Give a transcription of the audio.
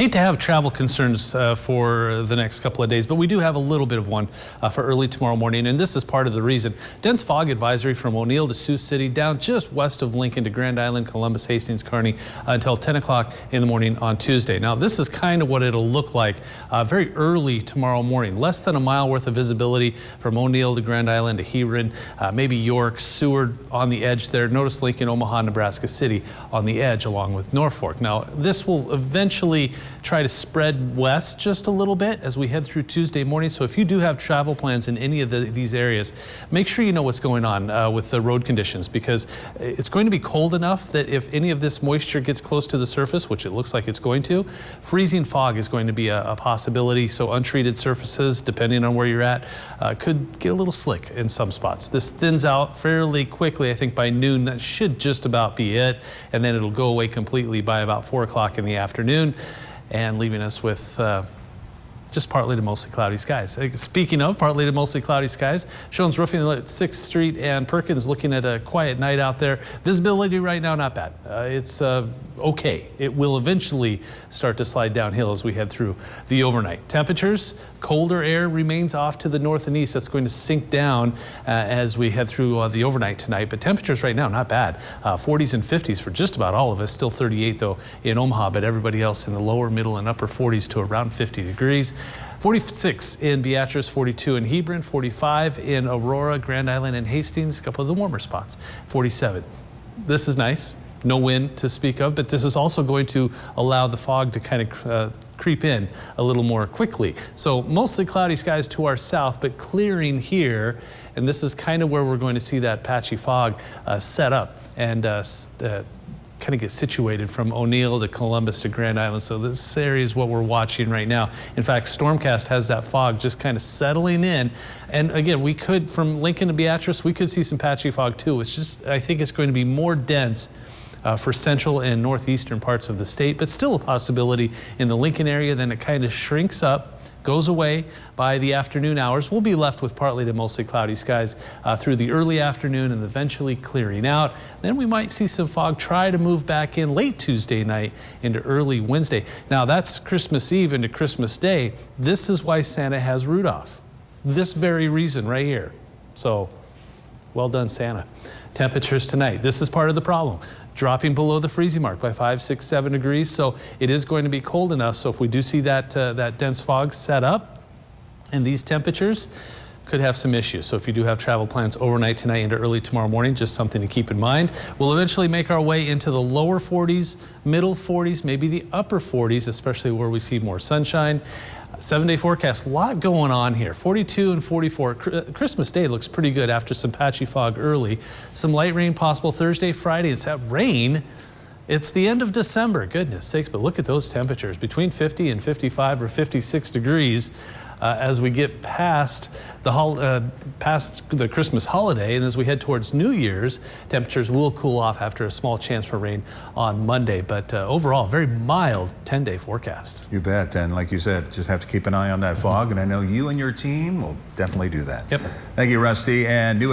Hate to have travel concerns for the next couple of days, but we do have a little bit of one for early tomorrow morning, and this is part of the reason. Dense fog advisory from O'Neill to Sioux City, down just west of Lincoln to Grand Island, Columbus, Hastings, Kearney, until 10 o'clock in the morning on Tuesday. Now, this is kind of what it'll look like very early tomorrow morning. Less than a mile worth of visibility from O'Neill to Grand Island to Hebron, maybe York, Seward on the edge there. Notice Lincoln, Omaha, Nebraska City on the edge along with Norfolk. Now, this will eventually try to spread west just a little bit as we head through Tuesday morning. So if you do have travel plans in any of these areas, make sure you know what's going on with the road conditions, because it's going to be cold enough that if any of this moisture gets close to the surface, which it looks like it's going to, freezing fog is going to be a possibility. So untreated surfaces, depending on where you're at, could get a little slick in some spots. This thins out fairly quickly. I think by noon that should just about be it, and then it'll go away completely by about 4 o'clock in the afternoon, and leaving us with just partly to mostly cloudy skies. Speaking of partly to mostly cloudy skies, Shones Roofing at 6th Street and Perkins looking at a quiet night out there. Visibility right now, not bad. It's okay. It will eventually start to slide downhill as we head through the overnight. Temperatures, colder air remains off to the north and east. That's going to sink down as we head through the overnight tonight. But temperatures right now, not bad. 40s and 50s for just about all of us. Still 38 though in Omaha, but everybody else in the lower, middle, and upper 40s to around 50 degrees. 46 in Beatrice, 42 in Hebron, 45 in Aurora, Grand Island, and Hastings, a couple of the warmer spots, 47. This is nice. No wind to speak of, but this is also going to allow the fog to kind of creep in a little more quickly. So mostly cloudy skies to our south, but clearing here, and this is kind of where we're going to see that patchy fog set up and kind of get situated from O'Neill to Columbus to Grand Island. So this area is what we're watching right now. In fact, Stormcast has that fog just kind of settling in. And again, we could, from Lincoln to Beatrice, we could see some patchy fog too. It's just, I think it's going to be more dense for central and northeastern parts of the state, but still a possibility in the Lincoln area. Then it kind of shrinks up, goes away by the afternoon hours. We'll be left with partly to mostly cloudy skies through the early afternoon and eventually clearing out. Then we might see some fog try to move back in late Tuesday night into early Wednesday. Now that's Christmas Eve into Christmas Day. This is why Santa has Rudolph. This very reason right here. So well done, Santa. Temperatures tonight. This is part of the problem. Dropping below the freezing mark by 5, 6, 7 degrees. So it is going to be cold enough. So if we do see that dense fog set up, and these temperatures could have some issues. So if you do have travel plans overnight tonight into early tomorrow morning, just something to keep in mind. We'll eventually make our way into the lower 40s, middle 40s, maybe the upper 40s, especially where we see more sunshine. 7-day forecast, a lot going on here. 42 and 44. Christmas Day looks pretty good after some patchy fog early. Some light rain possible Thursday, Friday. It's that rain. It's the end of December, goodness sakes, but look at those temperatures between 50 and 55 or 56 degrees as we get past the Christmas holiday, and as we head towards New Year's, temperatures will cool off after a small chance for rain on Monday. But overall, very mild 10-day forecast. You bet, and like you said, just have to keep an eye on that fog, and I know you and your team will definitely do that. Yep. Thank you, Rusty. And new